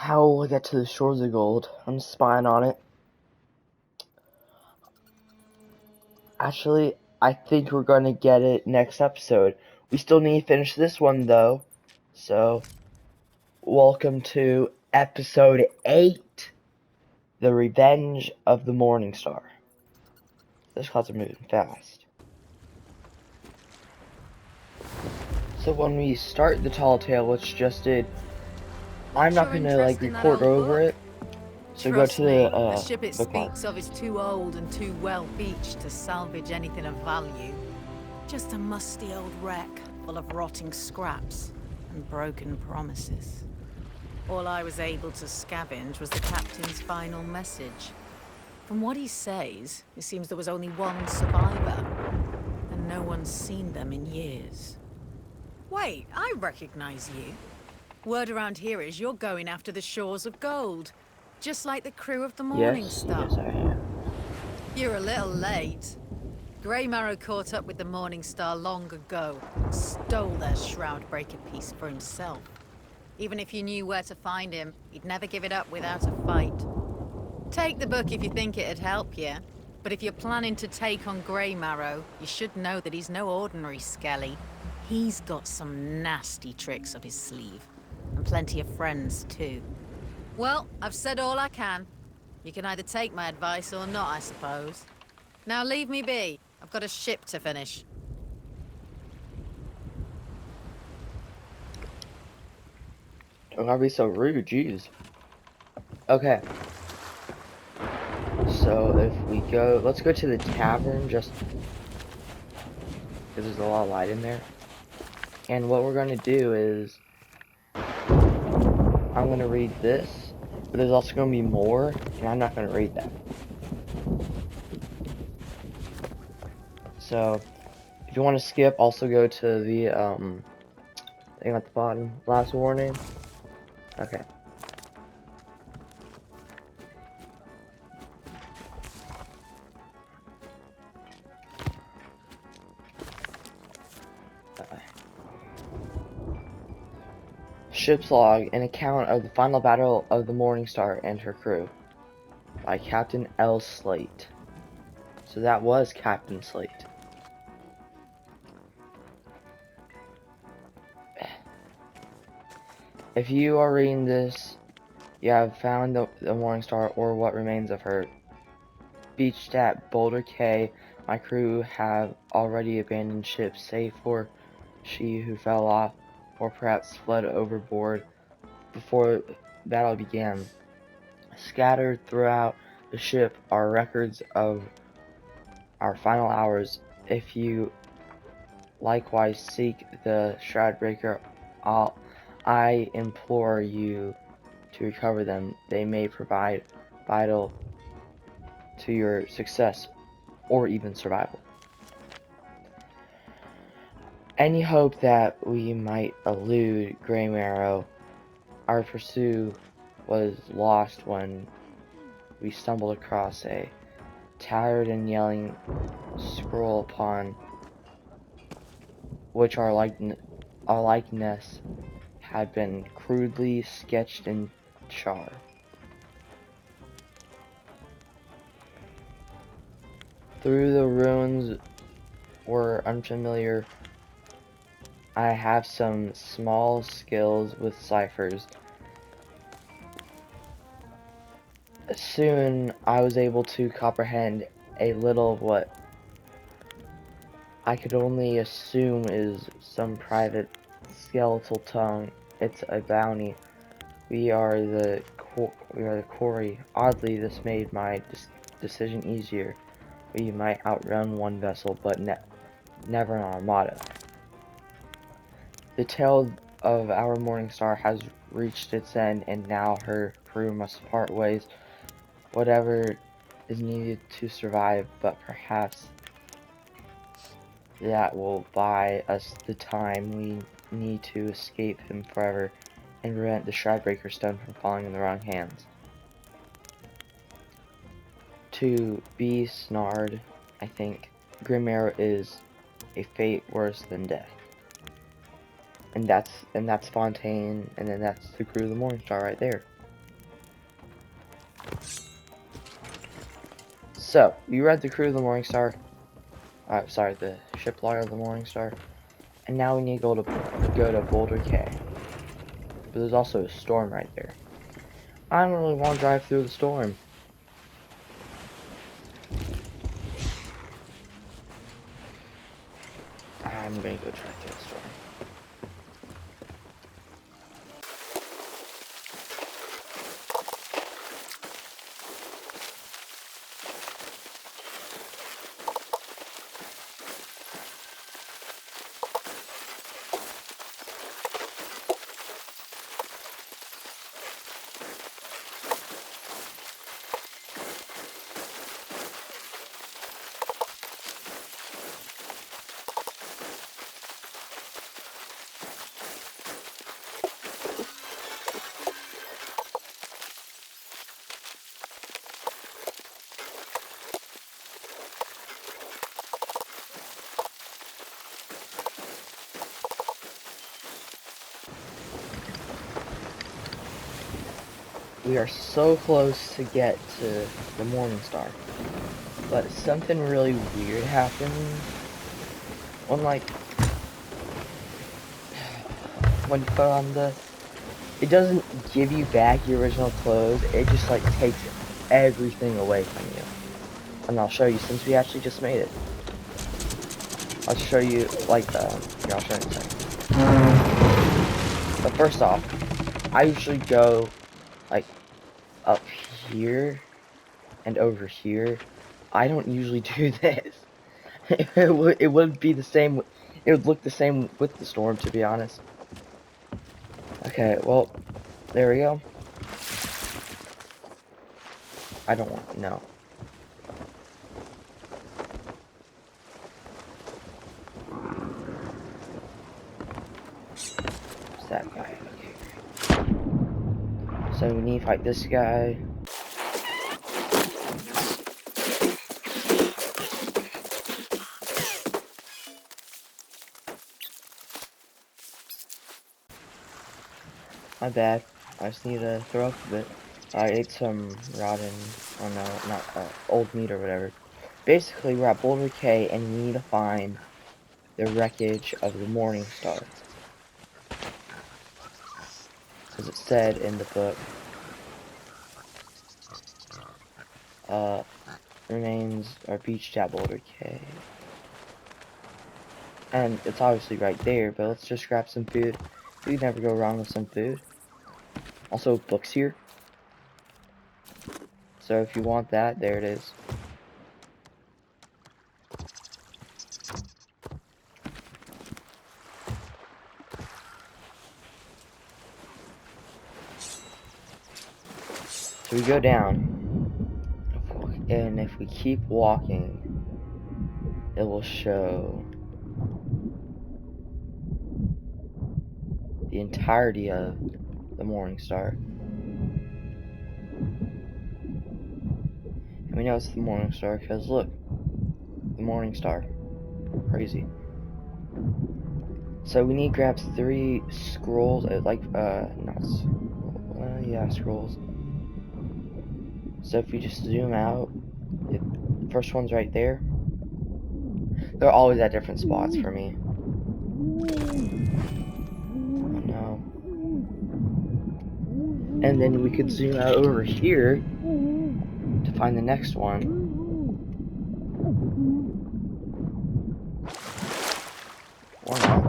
How will I get to the shores of gold? I'm spying on it. Actually, I think we're going to get it next episode. We still need to finish this one, though. So, welcome to episode 8, The Revenge of the Morning Star. Those clouds are moving fast. So when we start the tall tale, which just did, I'm not going to record over it. So Trust go to me, the the ship it bookmark. speaks of is too old and too well beached to salvage anything of value. Just a musty old wreck full of rotting scraps and broken promises. All I was able to scavenge was the captain's final message. From what he says, it seems there was only one survivor, and no one's seen them in years. Wait, I recognize you. Word around here is you're going after the shores of gold. Just like the crew of the Morning Star. Yes I am. You're a little late. Greymarrow caught up with the Morning Star long ago and stole their Shroudbreaker piece for himself. Even if you knew where to find him, he'd never give it up without a fight. Take the book if you think it'd help you. But if you're planning to take on Greymarrow, you should know that he's no ordinary skelly. He's got some nasty tricks up his sleeve. And plenty of friends, too. Well, I've said all I can. You can either take my advice or not, I suppose. Now leave me be. I've got a ship to finish. Don't gotta be so rude, jeez. Okay. So if we go, let's go to the tavern just because there's a lot of light in there. And what we're gonna do is, I'm gonna read this, but there's also gonna be more, and I'm not gonna read that. So if you want to skip, also go to the thing at the bottom. Last warning. Okay. Ship's log, an account of the final battle of the Morning Star and her crew, by Captain L. Slate. So that was Captain Slate. If you are reading this, you have found the Morning Star or what remains of her. Beached at Boulder Cay, my crew have already abandoned ship, save for she who fell off, or perhaps fled overboard before battle began. Scattered throughout the ship are records of our final hours. If you likewise seek the Shroudbreaker, I implore you to recover them. They may provide vital to your success or even survival. Any hope that we might elude Greymarrow, our pursuit was lost when we stumbled across a tattered and yelling scroll upon which our likeness had been crudely sketched in char. Through the ruins were unfamiliar. I have some small skills with ciphers. Soon I was able to comprehend a little of what I could only assume is some private skeletal tongue. It's a bounty. We are the quarry. Oddly, this made my decision easier. We might outrun one vessel, but never an armada. The tale of our Morning Star has reached its end, and now her crew must part ways. Whatever is needed to survive, but perhaps that will buy us the time we need to escape him forever and prevent the Shroudbreaker stone from falling in the wrong hands. To be Snarred, I think Greymarrow is a fate worse than death. And that's Fontaine, and then that's the crew of the Morning Star right there. So, you read the crew of the Morningstar. Sorry, the ship log of the Morningstar. And now we need to go to Boulder Cay. But there's also a storm right there. I don't really want to drive through the storm. I'm gonna go drive through the storm. We are so close to get to the Morningstar, but something really weird happened. When you put on it doesn't give you back your original clothes. It just like takes everything away from you. And I'll show you since we actually just made it. I'll show you like here, I'll show you in a second. But first off, I usually go like up here and over here. I don't usually do this. It wouldn't be the same. It would look the same with the storm, to be honest. Okay, well, there we go. I don't want no. It's that guy. Okay. So we need to fight this guy. My bad. I just need to throw up a bit. I ate some rotten, oh no, not old meat or whatever. Basically, we're at Boulder Cay and we need to find the wreckage of the Morningstar. As it said in the book, remains are beached at Boulder Cay. And it's obviously right there, but let's just grab some food. You never go wrong with some food. Also, books here. So if you want that, there it is. So we go down. And if we keep walking, it will show the entirety of the Morningstar. And we know it's the Morningstar because look, the Morningstar. Crazy. So we need to grab 3 scrolls, scrolls. So if you just zoom out, the first one's right there. They're always at different spots for me. No. And then we could zoom out over here to find the next one. Or not.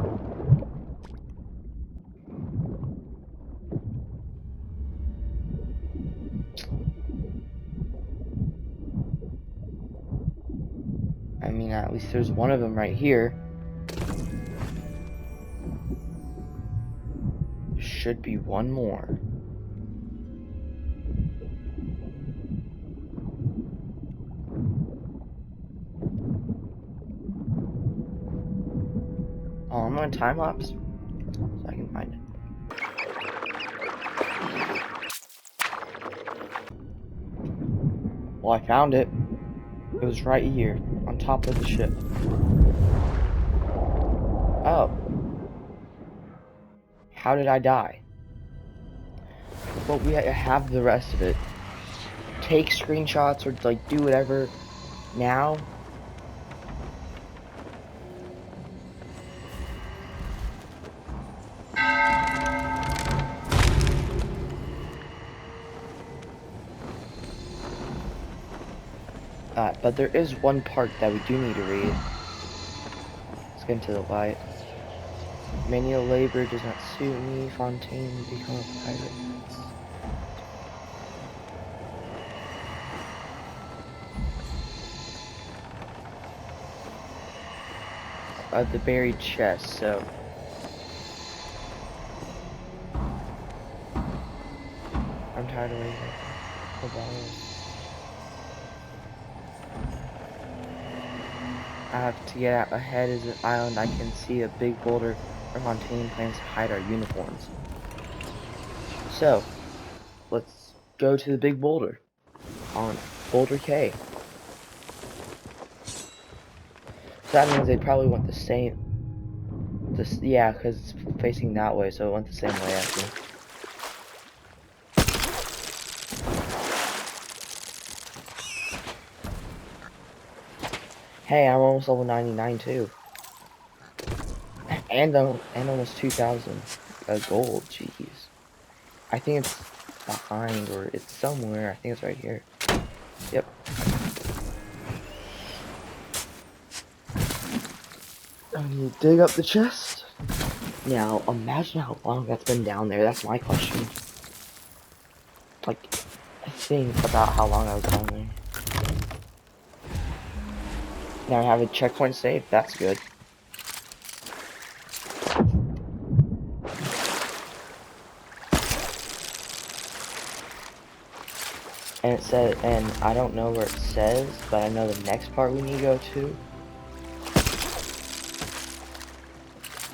I mean, at least there's one of them right here. Should be one more. Oh, I'm on time lapse so I can find it. Well, I found it. It was right here, on top of the ship. Oh. How did I die? But we have the rest of it. Take screenshots or like do whatever. Now, but there is one part that we do need to read. Let's get into the light. Manual labor does not suit me. Fontaine become a pirate. The buried chest, so I'm tired of waiting for bottles. I have to get out ahead of the island. I can see a big boulder where Fontaine plans to hide our uniforms. So, let's go to the big boulder on Boulder K. So that means they probably went the same. Yeah, because it's facing that way, so it went the same way actually. Hey, I'm almost level 99 too. And almost 2,000 gold, jeez. I think it's behind, or it's somewhere. I think it's right here. Yep. I need to dig up the chest. Now, imagine how long that's been down there. That's my question. Like, think about how long I was down there. Now I have a checkpoint saved. That's good. And it said, and I don't know where it says, but I know the next part we need to go to.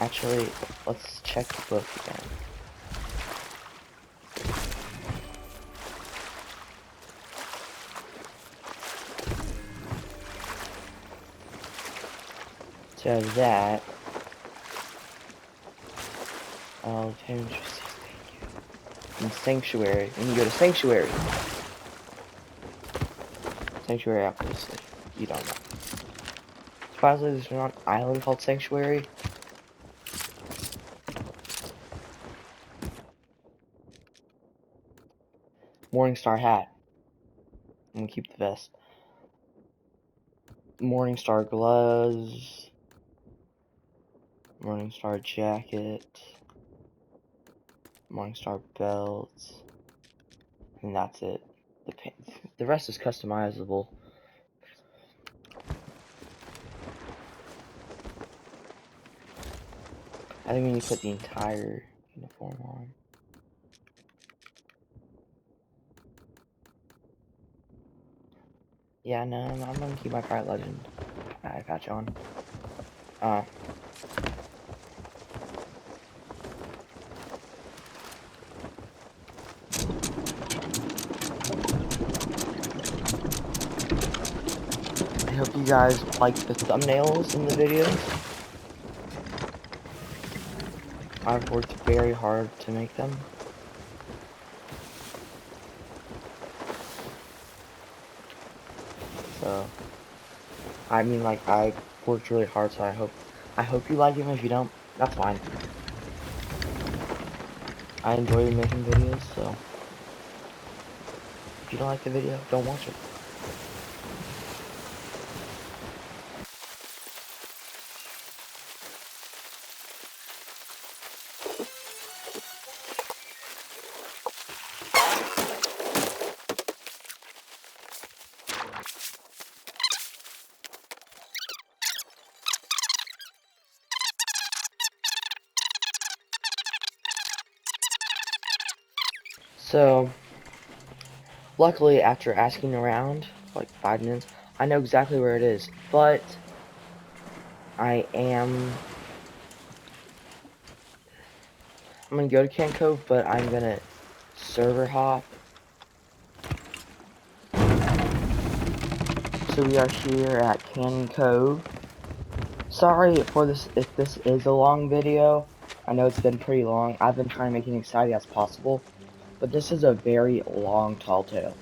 Actually, let's check the book again. So that. Oh, thank you. And Sanctuary. When you go to Sanctuary. Sanctuary, obviously. You don't know. Supposedly there's an island called Sanctuary. Morningstar hat. I'm gonna keep the vest. Morningstar gloves. Morningstar jacket. Morningstar belt. And that's it. The rest is customizable. I think we need to put the entire uniform on. Yeah, no, I'm gonna keep my Pirate Legend eye patch on. I hope you guys like the thumbnails in the videos. I've worked very hard to make them. So, I mean, like, I worked really hard, so I hope you like them. If you don't, that's fine. I enjoy making videos, so if you don't like the video, don't watch it. So, luckily, after asking around, like 5 minutes, I know exactly where it is, but I'm gonna go to Can Cove, but I'm gonna server hop. So we are here at Can Cove. Sorry for this, if this is a long video. I know it's been pretty long. I've been trying to make it exciting as possible, but this is a very long tall tale.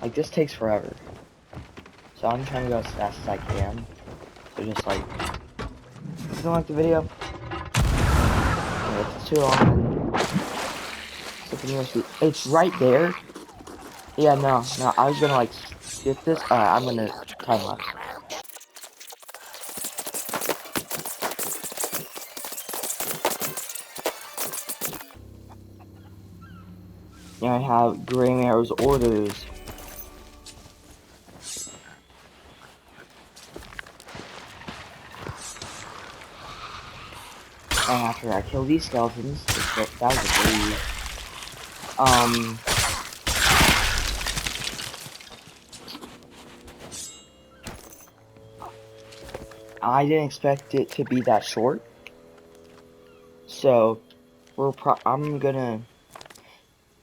Like, this takes forever. So I'm trying to go as fast as I can. So just like, if you don't like the video, if it's too long, then it's right there. Yeah, no, I was gonna like skip this. Alright, I'm gonna time lapse. Now I have Greymare's orders. And after I kill these skeletons, that was a breeze. I didn't expect it to be that short. So, I'm gonna,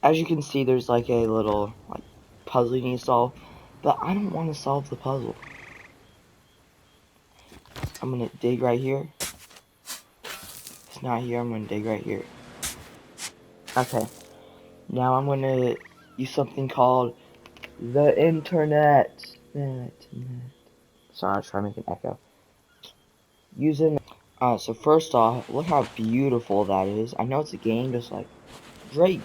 as you can see, there's like a little, like, puzzle you need to solve. But I don't want to solve the puzzle. I'm gonna dig right here. It's not here, I'm gonna dig right here. Okay. Now I'm gonna use something called the internet. Sorry, I was trying to make an echo. Using, so first off, look how beautiful that is. I know it's a game, just like, great.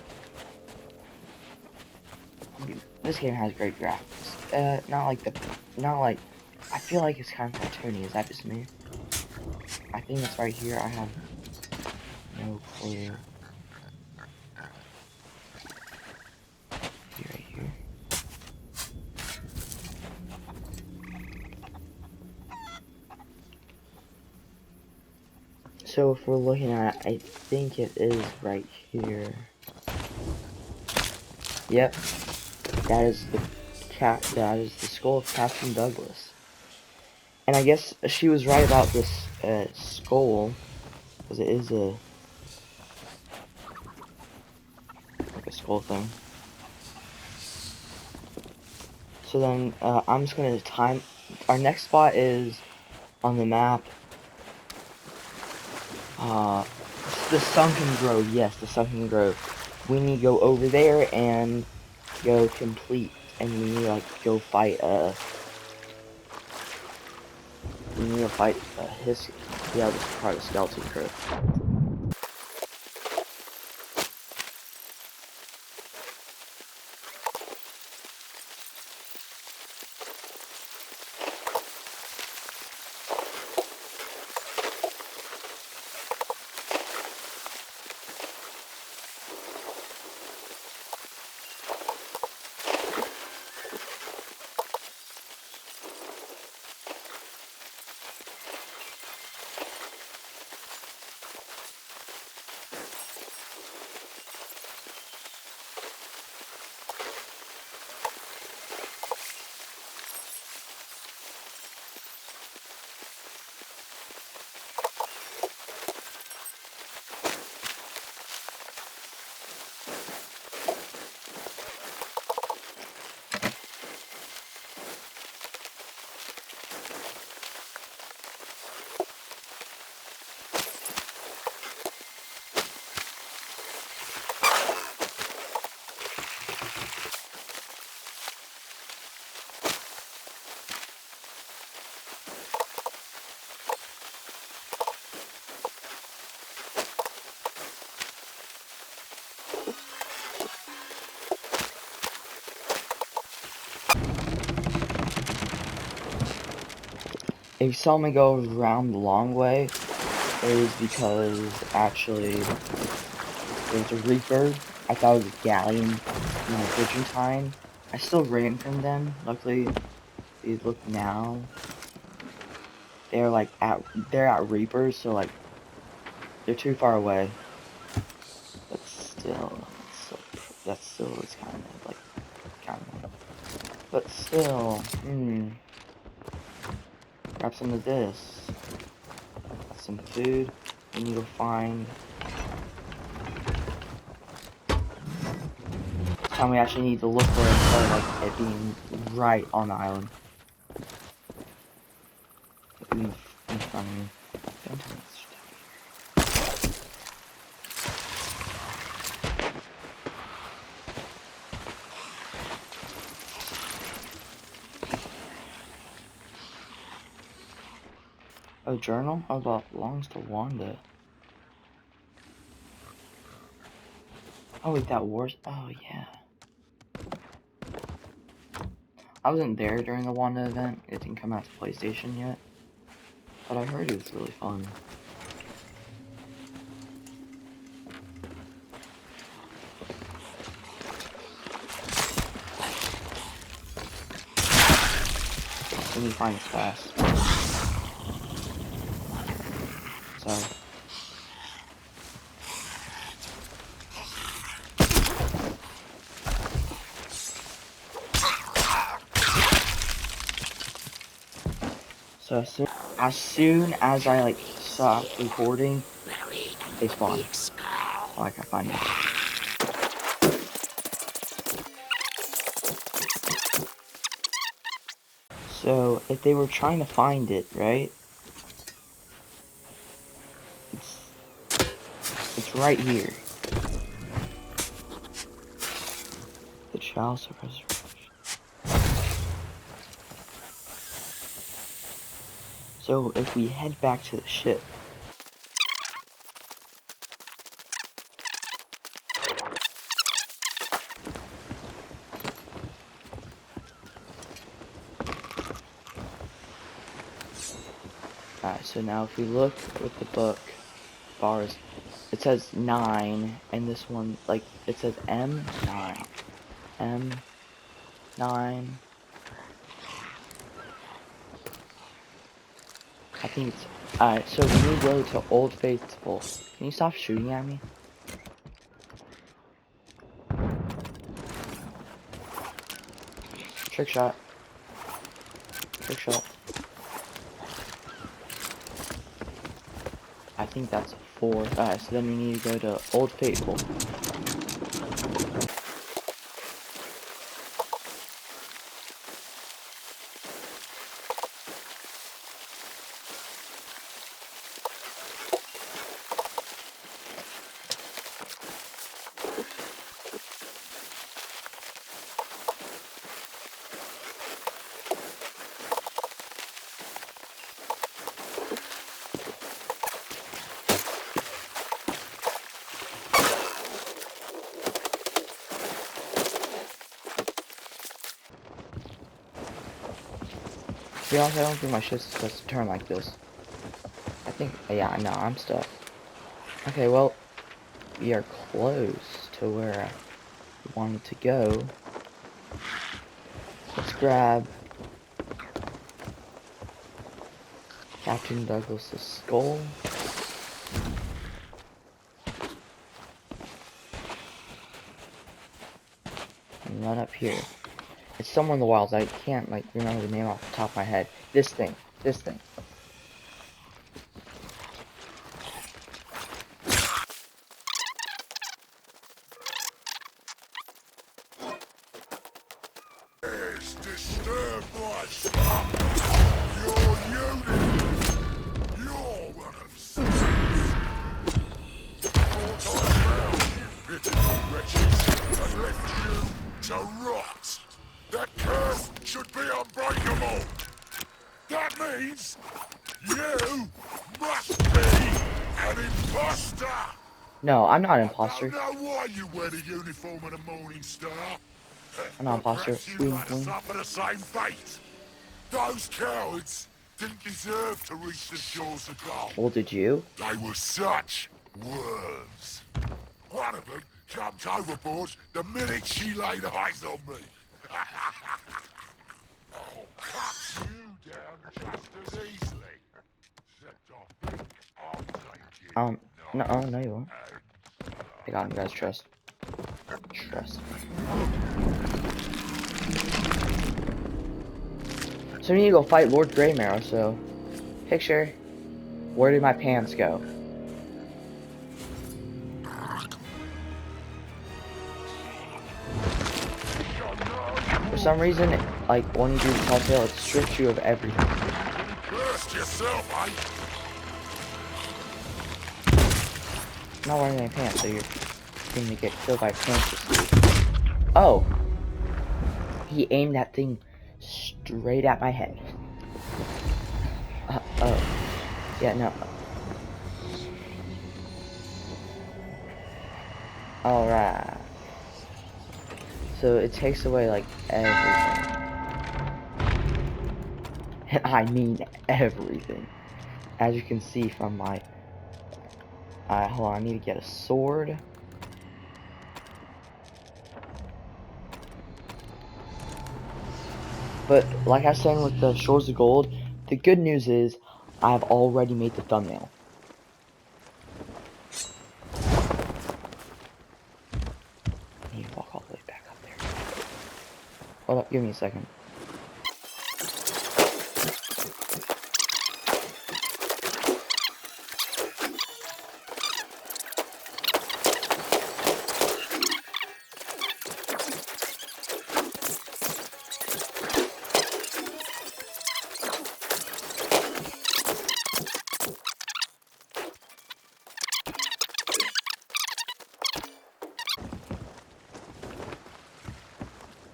This game has great graphics. Not like, I feel like it's kind of cartoony. Is that just me? I think it's right here. I have no clue. Right here. So if we're looking at it, I think it is right here. Yep. That is that is the skull of Captain Douglas. And I guess she was right about this skull, because it is like a skull thing. So then I'm just gonna time. Our next spot is on the map. The Sunken Grove. Yes, the Sunken Grove. We need to go over there and go complete, and we need to like go fight we need to fight the other part of Skeleton Crew. If you saw me go around the long way, it is because actually there's a Reaper. I thought it was a Galleon in my vision time. I still ran from them. Luckily, if you look now, they're at Reapers, so like they're too far away. But still, it's kind of like But still, grab some of this. Some food. We need to find. This time we actually need to look for it instead of like it being right on the island. In front of me. Don't tell me it's A journal? Oh, well, belongs to Wanda. Oh, wait, that was. Oh, yeah. I wasn't there during the Wanda event. It didn't come out to PlayStation yet. But I heard it was really fun. Let me find this fast. Sorry. So as soon as I like stop recording, they spawn. So I can find them. So if they were trying to find it, right? It's right here. The Chalice of Resurrection. So if we head back to the ship. Alright, so now if we look with the book, bars, it says 9, and this one, like, it says M9. M9. I think it's... Alright, so when you go to Old Faithful, can you stop shooting at me? Trick shot. Trick shot. I think that's a 4. Alright, so then we need to go to Old Faithful. To be honest, I don't think my ship's supposed to turn like this. I think, yeah, no, I'm stuck. Okay, well, we are close to where I wanted to go. Let's grab Captain Douglas's skull. And run up here. It's somewhere in the wilds. I can't, like, remember the name off the top of my head. This thing. This thing. Disturb my son. Your unit. You're one of six. Thought I found you pitiful wretches and left you to rot. That curse should be unbreakable. That means you must be an imposter. No, I'm not an imposter. I don't know why you wear the uniform of the Morning Star. I'm not an imposter. Perhaps you might suffer the same fate. Those cowards didn't deserve to reach the shores of gold. Well, did you? They were such worms. One of them jumped overboard the minute she laid eyes on me. I'll cut you down just as easily. Except I think I'll take it. No, you won't. I got him, guys. Trust. Trust. So we need to go fight Lord Greymarrow, so... Picture... Where did my pants go? For some reason, like, when you do the Telltale, it strips you of everything. Cursed yourself, eh? I'm not wearing any pants, so you're going to get killed by pants. Oh! He aimed that thing straight at my head. Oh. Yeah, no. Alright. So it takes away like everything. And I mean everything. As you can see from my hold on, I need to get a sword. But like I was saying with the Shores of Gold, the good news is I've already made the thumbnail. I need to walk all the way back up there. Hold up, give me a second.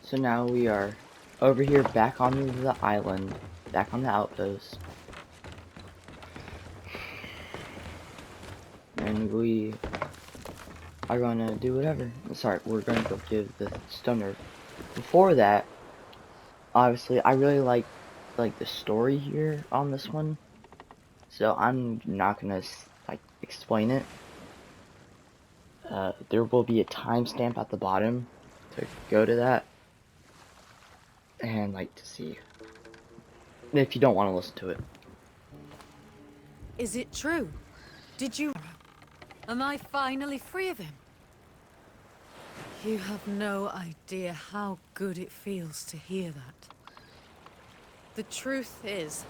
So now we are over here back on the island, back on the outpost. And we are gonna do whatever. Sorry, we're gonna go give the stoner. Before that, obviously, I really like the story here on this one, so I'm not gonna like explain it. There will be a timestamp at the bottom to go to that and like to see if you don't want to listen to it. Is it true? Did you... Am I finally free of him? You have no idea how good it feels to hear that. The truth is,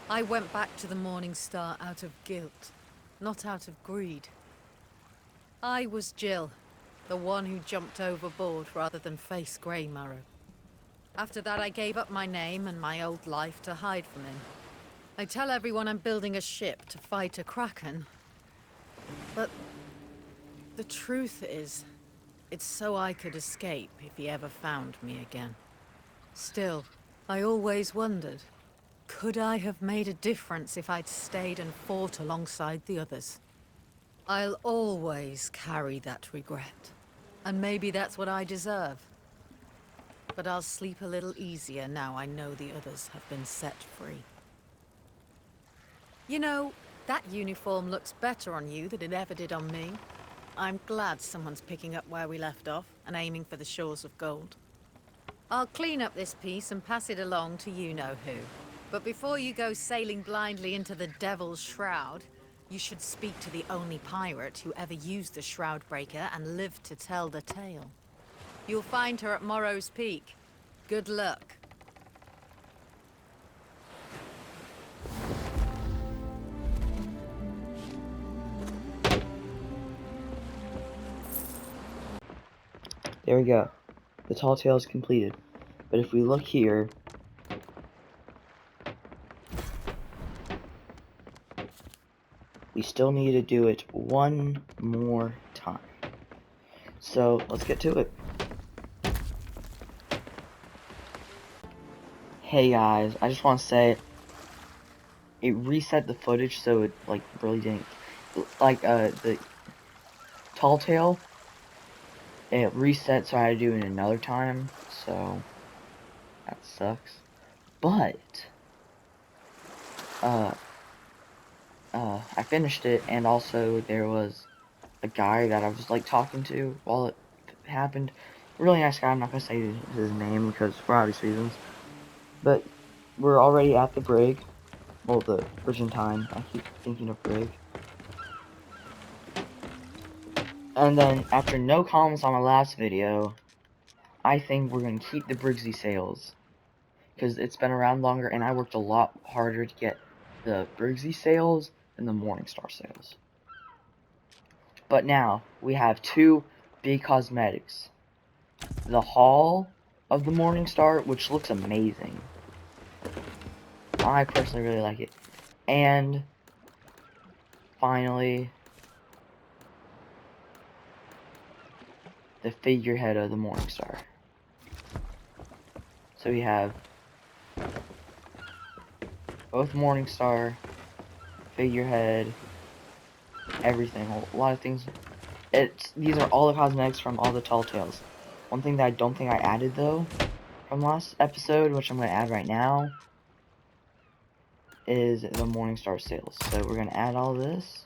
I went back to the Morning Star out of guilt, not out of greed. I was Jill, the one who jumped overboard rather than face Greymarrow. After that, I gave up my name and my old life to hide from him. I tell everyone I'm building a ship to fight a Kraken, but the truth is, it's so I could escape if he ever found me again. Still, I always wondered, could I have made a difference if I'd stayed and fought alongside the others? I'll always carry that regret. And maybe that's what I deserve. But I'll sleep a little easier now I know the others have been set free. You know, that uniform looks better on you than it ever did on me. I'm glad someone's picking up where we left off and aiming for the Shores of Gold. I'll clean up this piece and pass it along to you-know-who. But before you go sailing blindly into the Devil's Shroud, you should speak to the only pirate who ever used the Shroudbreaker and lived to tell the tale. You'll find her at Morrow's Peak. Good luck. There we go. The tall tale is completed. But if we look here, we still need to do it one more time. So let's get to it. Hey guys, I just want to say it reset the footage so it like really didn't like the tall tale. It reset, so I had to do it another time, so that sucks. But I finished it, and also there was a guy that I was like talking to while it happened. Really nice guy. I'm not gonna say his name because for obvious reasons. But we're already at the brig. Well, the Argentine. I keep thinking of brig. And then after no comments on my last video, I think we're gonna keep the Briggsy sails because it's been around longer, and I worked a lot harder to get the Briggsy sails than the Morningstar sails. But now we have two big cosmetics. The hull of the Morningstar, which looks amazing. I personally really like it. And finally, the figurehead of the Morningstar. So we have both Morningstar figurehead, everything, a lot of things. These are all the cosmetics from all the Tall Tales. One thing that I don't think I added though from last episode, which I'm gonna add right now, is the Morningstar sales. So we're gonna add all this.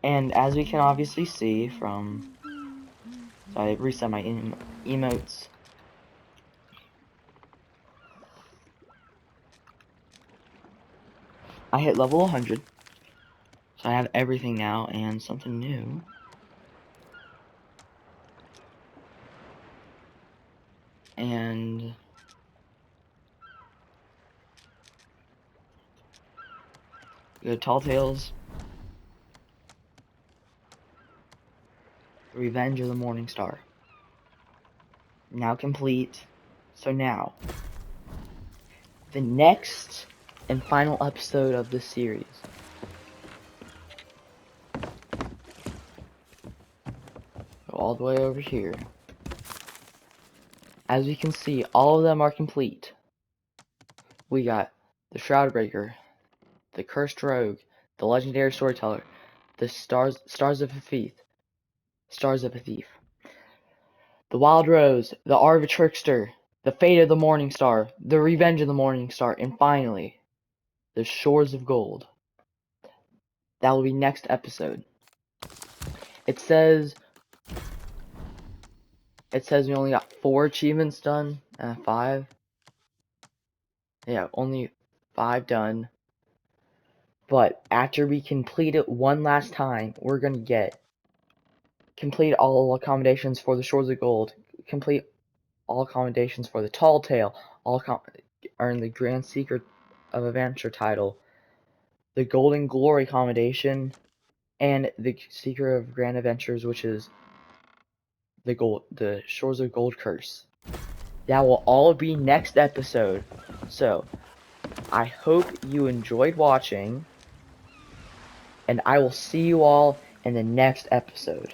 And as we can obviously see from, so I reset my emotes. I hit level 100. So I have everything now and something new. And the Tall Tales, Revenge of the Morningstar. Now complete. So now, the next and final episode of this series. Go all the way over here. As we can see, all of them are complete. We got the Shroudbreaker, the Cursed Rogue, the Legendary Storyteller, the Stars of a Thief, the Wild Rose, the Arva Trickster, the Fate of the Morningstar, the Revenge of the Morningstar, and finally, the Shores of Gold. That will be next episode. It says we only got 4 achievements done. 5. Yeah, only 5 done. But after we complete it one last time, we're gonna complete all accommodations for the Shores of Gold, complete all accommodations for the Tall Tale, earn the Grand Secret of Adventure title, the Golden Glory accommodation, and the Secret of Grand Adventures, which is the Shores of Gold curse. That will all be next episode. So, I hope you enjoyed watching, and I will see you all in the next episode.